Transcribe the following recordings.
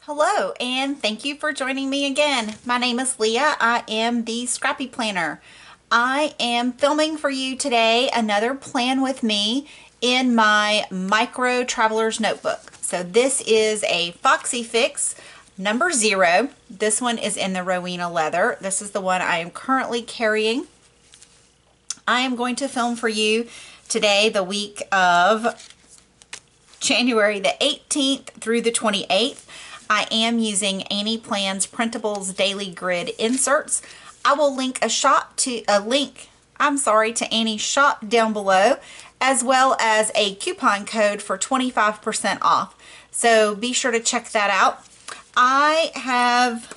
Hello, and thank you for joining me again. My name is Leah. I am the Scrappy Planner. I am filming for you today another plan with me in my Micro Traveler's Notebook. So this is a Foxy Fix number 0. This one is in the Rowena leather. This is the one I am currently carrying. I am going to film for you today the week of January the 18th through the 28th. I am using Mamaplans Printables Daily Grid inserts. I will link to Annie's shop down below, as well as a coupon code for 25% off. So be sure to check that out.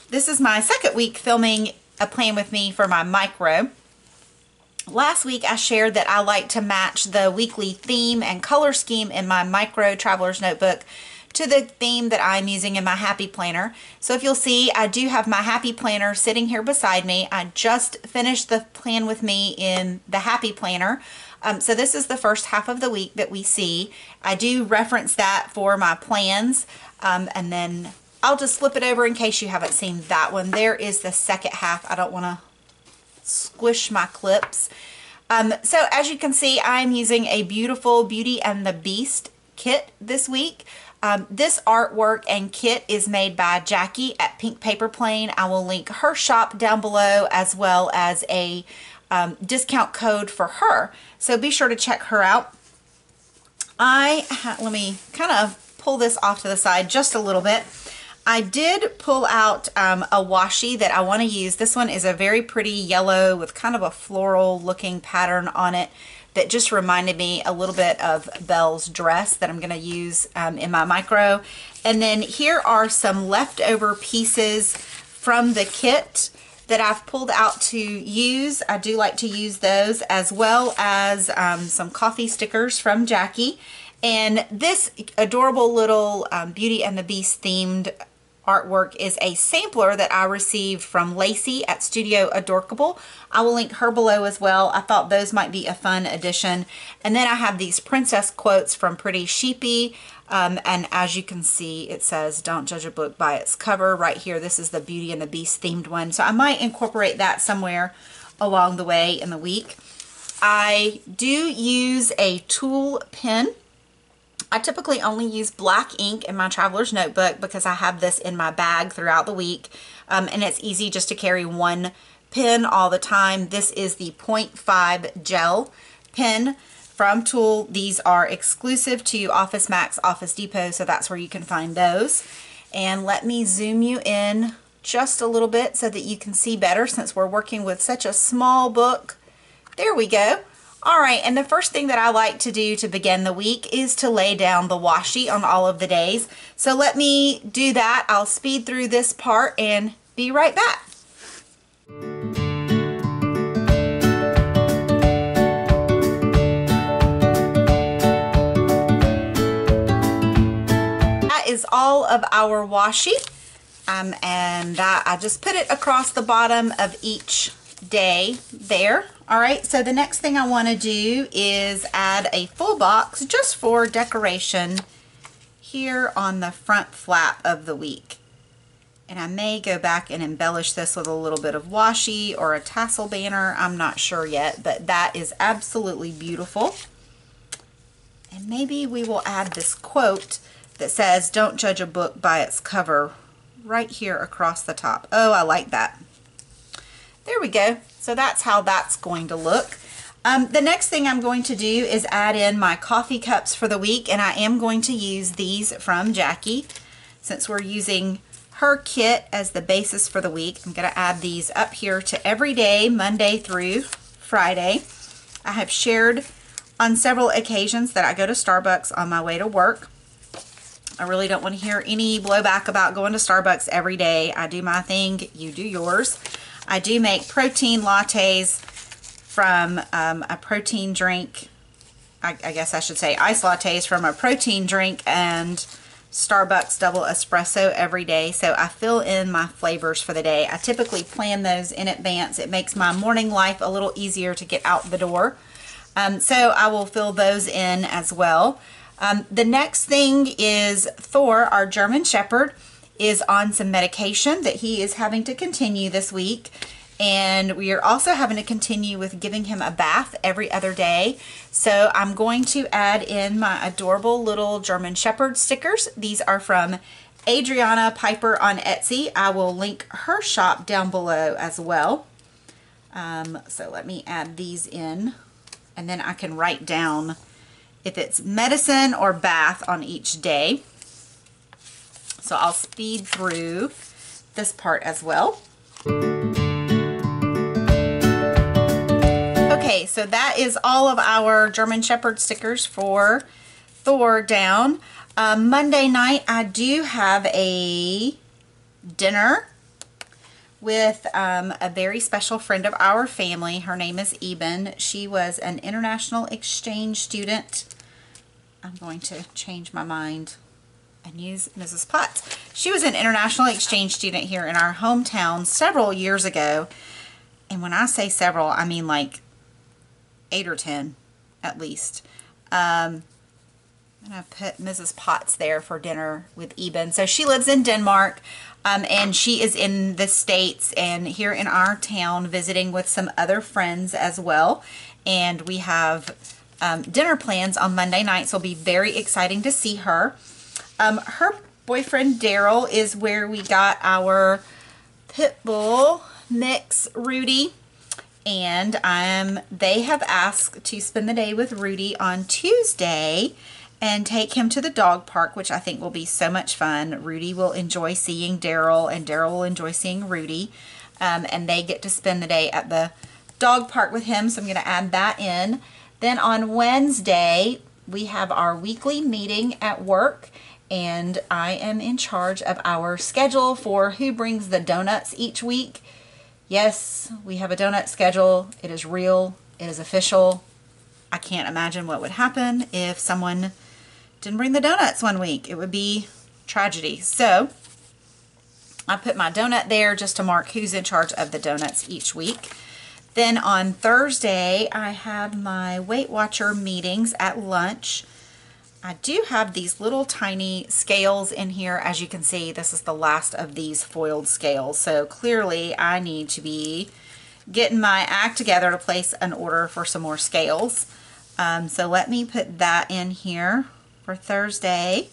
This is my second week filming a plan with me for my micro. Last week I shared that I like to match the weekly theme and color scheme in my Micro Traveler's Notebook to the theme that I'm using in my Happy Planner. So if you'll see, I do have my Happy Planner sitting here beside me. I just finished the plan with me in the Happy Planner. So this is the first half of the week that we see. I do reference that for my plans, and then I'll just flip it over in case you haven't seen that one. There is the second half. I don't want to squish my clips. So as you can see, I'm using a beautiful Beauty and the Beast kit this week. This artwork and kit is made by Jackie at Pink Paperplane. I will link her shop down below, as well as a discount code for her. So be sure to check her out. Let me kind of pull this off to the side just a little bit. I did pull out a washi that I want to use. This one is a very pretty yellow with kind of a floral looking pattern on it that just reminded me a little bit of Belle's dress that I'm going to use in my micro. And then here are some leftover pieces from the kit that I've pulled out to use. I do like to use those, as well as some coffee stickers from Jackie. And this adorable little Beauty and the Beast themed artwork is a sampler that I received from Lacey at Studio Adorkable. I will link her below as well. I thought those might be a fun addition. And then I have these princess quotes from Pretty Sheepy. And as you can see, it says, "Don't judge a book by its cover." Right here, this is the Beauty and the Beast themed one. So I might incorporate that somewhere along the way in the week. I do use a tulle pen. I typically only use black ink in my Traveler's Notebook because I have this in my bag throughout the week, and it's easy just to carry one pen all the time. This is the 0.5 gel pen from Tulle. These are exclusive to Office Max, Office Depot, so that's where you can find those. And let me zoom you in just a little bit so that you can see better, since we're working with such a small book. There we go. All right, and the first thing that I like to do to begin the week is to lay down the washi on all of the days. So let me do that. I'll speed through this part and be right back. That is all of our washi, and that I just put it across the bottom of each day there. All right, so the next thing I want to do is add a full box just for decoration here on the front flap of the week. And I may go back and embellish this with a little bit of washi or a tassel banner. I'm not sure yet, but that is absolutely beautiful. And maybe we will add this quote that says, "Don't judge a book by its cover," right here across the top. Oh, I like that. There we go. So that's how that's going to look. The next thing I'm going to do is add in my coffee cups for the week, and I am going to use these from Jackie. Since we're using her kit as the basis for the week, I'm going to add these up here to every day, Monday through Friday. I have shared on several occasions that I go to Starbucks on my way to work. I really don't want to hear any blowback about going to Starbucks every day. I do my thing, you do yours. I do make protein lattes from a protein drink. I guess I should say ice lattes from a protein drink and Starbucks double espresso every day. So I fill in my flavors for the day. I typically plan those in advance. It makes my morning life a little easier to get out the door. So I will fill those in as well. The next thing is Thor, our German Shepherd. is on some medication that he is having to continue this week. And we are also having to continue with giving him a bath every other day. So I'm going to add in my adorable little German Shepherd stickers. These are from Adriana Piper on Etsy. I will link her shop down below as well. So let me add these in, and then I can write down if it's medicine or bath on each day. So I'll speed through this part as well. Okay, so that is all of our German Shepherd stickers for Thor down. Monday night, I do have a dinner with a very special friend of our family. Her name is Eben. She was an international exchange student. I'm going to change my mind and use Mrs. Potts. She was an international exchange student here in our hometown several years ago. And when I say several, I mean like 8 or 10 at least. And I put Mrs. Potts there for dinner with Eben. So she lives in Denmark, and she is in the States and here in our town visiting with some other friends as well. And we have dinner plans on Monday night, so it'll be very exciting to see her. Her boyfriend Daryl is where we got our pit bull mix, Rudy. And they have asked to spend the day with Rudy on Tuesday and take him to the dog park, which I think will be so much fun. Rudy will enjoy seeing Daryl, and Daryl will enjoy seeing Rudy. And they get to spend the day at the dog park with him, so I'm going to add that in. Then on Wednesday, we have our weekly meeting at work, and I am in charge of our schedule for who brings the donuts each week. Yes, we have a donut schedule. It is real. It is official. I can't imagine what would happen if someone didn't bring the donuts one week. It would be tragedy. So I put my donut there just to mark who's in charge of the donuts each week. Then on Thursday, I have my Weight Watcher meetings at lunch. I do have these little tiny scales in here. As you can see, this is the last of these foiled scales. So clearly I need to be getting my act together to place an order for some more scales. So let me put that in here for Thursday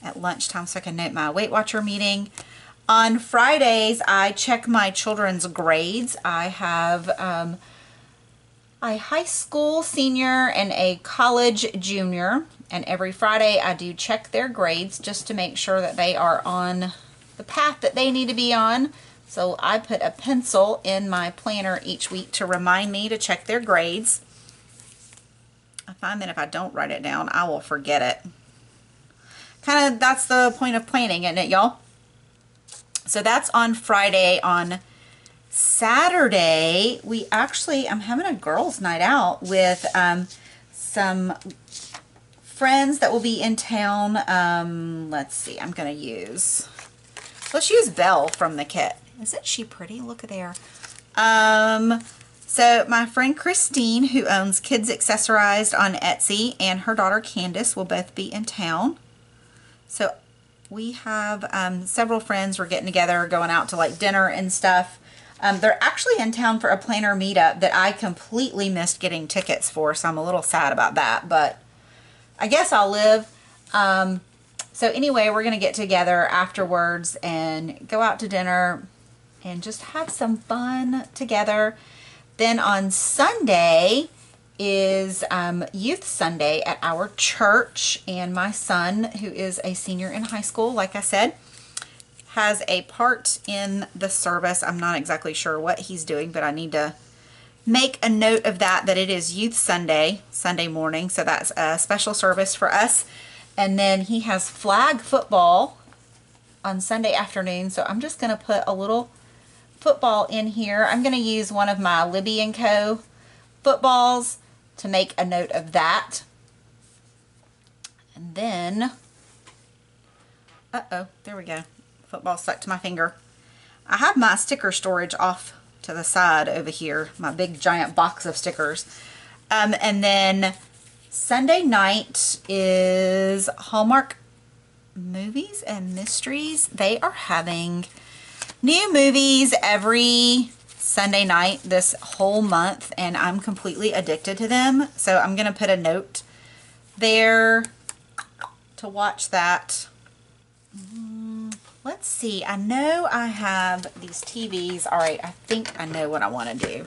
at lunchtime so I can note my Weight Watcher meeting. On Fridays, I check my children's grades. I have a high school senior and a college junior. And every Friday I do check their grades just to make sure that they are on the path that they need to be on. So I put a pencil in my planner each week to remind me to check their grades. I find that if I don't write it down, I will forget it. Kind of, that's the point of planning, isn't it, y'all? So that's on Friday. On Saturday, I'm having a girls' night out with some friends that will be in town. Let's see, let's use Belle from the kit. Isn't she pretty? Look at there. So my friend Christine, who owns Kids Accessorized on Etsy, and her daughter Candace will both be in town. So we have several friends. We're getting together, going out to like dinner and stuff. They're actually in town for a planner meetup that I completely missed getting tickets for, so I'm a little sad about that, but I guess I'll live. So anyway, we're going to get together afterwards and go out to dinner and just have some fun together. Then on Sunday is Youth Sunday at our church, and my son, who is a senior in high school, like I said, has a part in the service. I'm not exactly sure what he's doing, but I need to make a note of that it is Youth Sunday, Sunday morning. So that's a special service for us. And then he has flag football on Sunday afternoon. So I'm just going to put a little football in here. I'm going to use one of my Libbie Co footballs to make a note of that. And then, there we go. Football stuck to my finger. I have my sticker storage off to the side over here, my big giant box of stickers. And then Sunday night is Hallmark Movies and Mysteries. They are having new movies every Sunday night this whole month, and I'm completely addicted to them. So I'm going to put a note there to watch that. Let's see. I know I have these TVs. All right, I think I know what I want to do.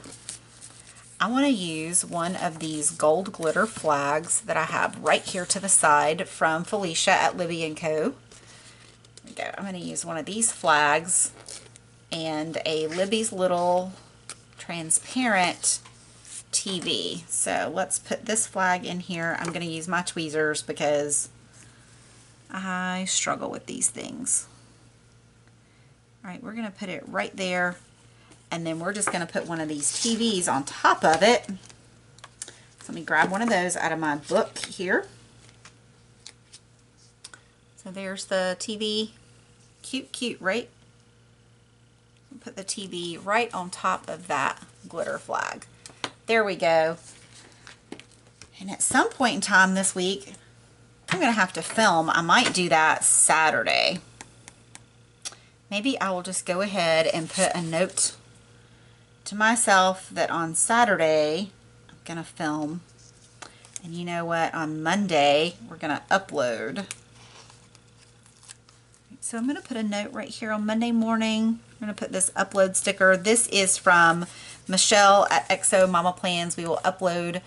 I want to use one of these gold glitter flags that I have right here to the side from Felicia at Libbie Co. There we go. I'm going to use one of these flags and a Libbie's little transparent TV. So let's put this flag in here. I'm going to use my tweezers because I struggle with these things. All right, we're going to put it right there. And then we're just going to put one of these TVs on top of it. So let me grab one of those out of my book here. So there's the TV. Cute, cute, right? Put the TV right on top of that glitter flag. There we go. And at some point in time this week, I'm going to have to film. I might do that Saturday. Maybe I will just go ahead and put a note to myself that on Saturday I'm gonna film, and you know what, on Monday we're gonna upload. So I'm gonna put a note right here on Monday morning. I'm gonna put this upload sticker. This is from Michelle at XO Mamaplans. We will upload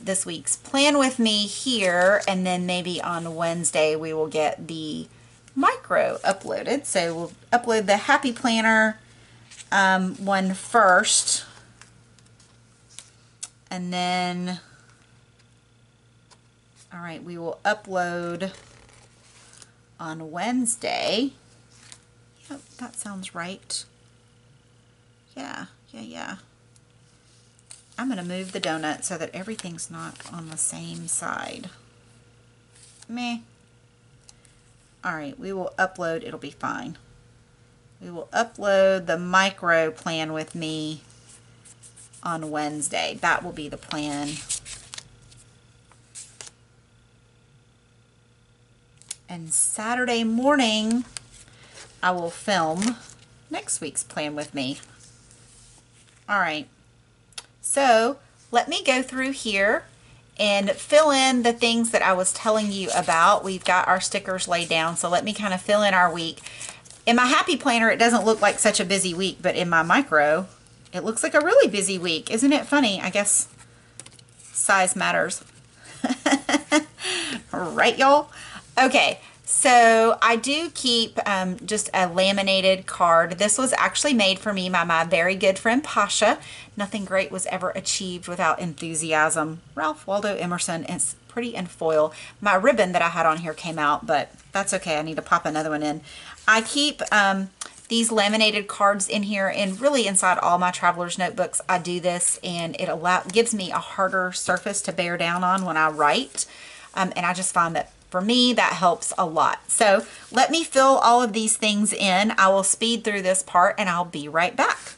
this week's plan with me here, and then maybe on Wednesday we will get the micro uploaded. So we'll upload the Happy Planner one first, and then all right, we will upload on Wednesday. Yep, that sounds right. Yeah. I'm gonna move the donut so that everything's not on the same side. Meh. All right, we will upload, it'll be fine. We will upload the micro plan with me on Wednesday. That will be the plan. And Saturday morning, I will film next week's plan with me. All right. So let me go through here and fill in the things that I was telling you about. We've got our stickers laid down, so let me kind of fill in our week. In my Happy Planner, it doesn't look like such a busy week, but in my micro, it looks like a really busy week. Isn't it funny? I guess size matters. Right, y'all? Okay, so I do keep just a laminated card. This was actually made for me by my very good friend Pasha. Nothing great was ever achieved without enthusiasm. Ralph Waldo Emerson. It's pretty in foil. My ribbon that I had on here came out, but that's okay. I need to pop another one in. I keep these laminated cards in here, and really inside all my traveler's notebooks I do this, and it gives me a harder surface to bear down on when I write, and I just find that for me that helps a lot. So let me fill all of these things in. I will speed through this part and I'll be right back.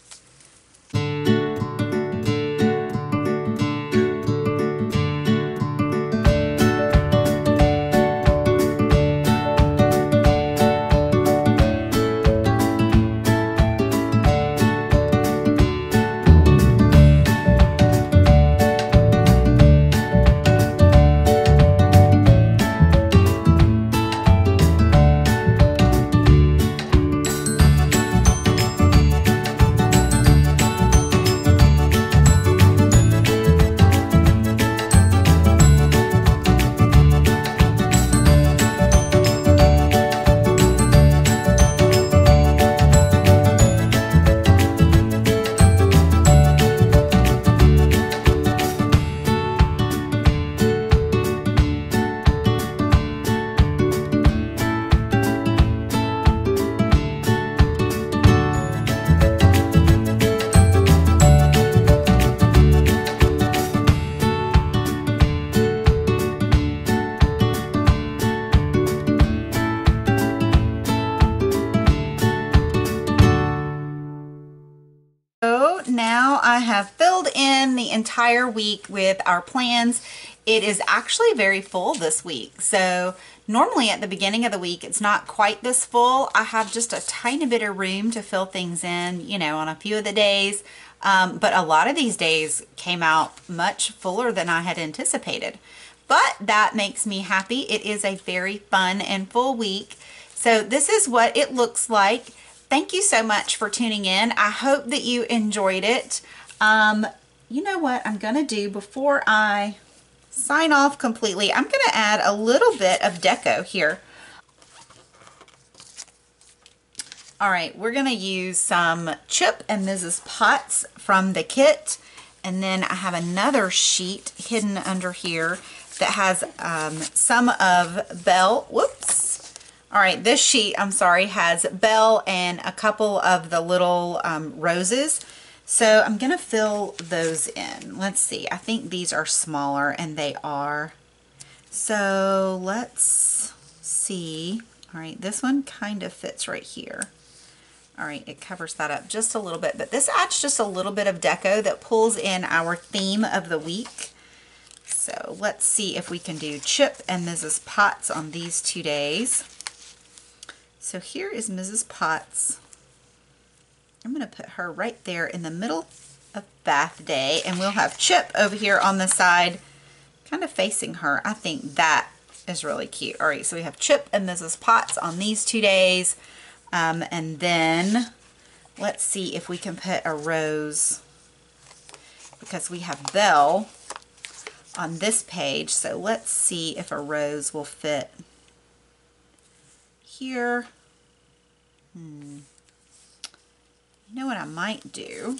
Now I have filled in the entire week with our plans. It is actually very full this week, so Normally at the beginning of the week, it's not quite this full. I have just a tiny bit of room to fill things in, you know, on a few of the days. But a lot of these days came out much fuller than I had anticipated. But that makes me happy. It is a very fun and full week. So this is what it looks like. Thank you so much for tuning in. I hope that you enjoyed it. You know what I'm going to do before I sign off completely? I'm going to add a little bit of deco here. All right, we're going to use some Chip and Mrs. Potts from the kit. And then I have another sheet hidden under here that has some of Belle. Whoops. All right, this sheet, I'm sorry, has Belle and a couple of the little roses. So I'm going to fill those in. Let's see. I think these are smaller, and they are. So let's see. All right, this one kind of fits right here. All right, it covers that up just a little bit, but this adds just a little bit of deco that pulls in our theme of the week. So let's see if we can do Chip and Mrs. Potts on these 2 days. So here is Mrs. Potts. I'm going to put her right there in the middle of Bath Day, and we'll have Chip over here on the side kind of facing her. I think that is really cute. All right, so we have Chip and Mrs. Potts on these 2 days. And then let's see if we can put a rose, because we have Belle on this page. So let's see if a rose will fit here. You know what I might do?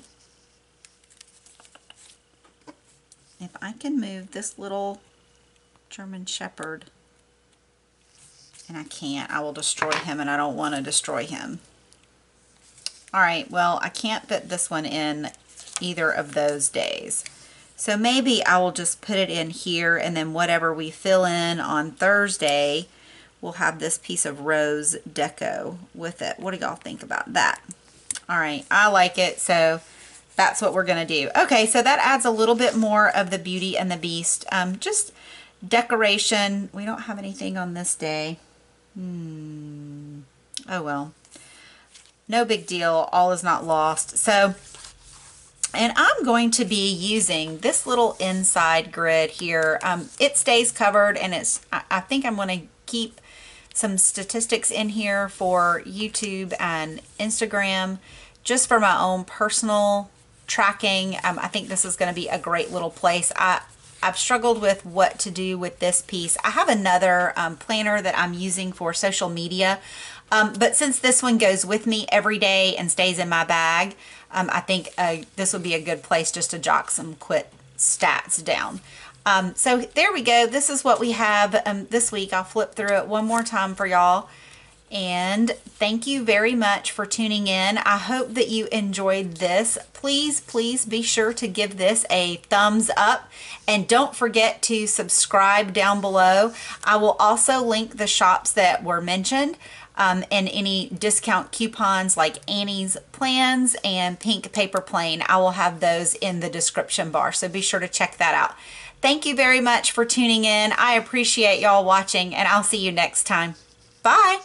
If I can move this little German Shepherd, and I can't, I will destroy him, and I don't want to destroy him. All right, well, I can't fit this one in either of those days. So maybe I will just put it in here, and then whatever we fill in on Thursday, we'll have this piece of rose deco with it. What do y'all think about that? All right, I like it, so that's what we're going to do. Okay, so that adds a little bit more of the Beauty and the Beast. Just decoration. We don't have anything on this day. Oh well. No big deal. All is not lost. So, and I'm going to be using this little inside grid here. It stays covered, and I think I'm going to keep some statistics in here for YouTube and Instagram, just for my own personal tracking. I think this is going to be a great little place. I've struggled with what to do with this piece. I have another planner that I'm using for social media, but since this one goes with me every day and stays in my bag, I think this would be a good place just to jot some quick stats down. So there we go. This is what we have this week. I'll flip through it one more time for y'all. And thank you very much for tuning in. I hope that you enjoyed this. Please, please be sure to give this a thumbs up, and don't forget to subscribe down below. I will also link the shops that were mentioned, and any discount coupons like Annie's Plans and Pink Paperplane. I will have those in the description bar, so be sure to check that out. Thank you very much for tuning in. I appreciate y'all watching, and I'll see you next time. Bye.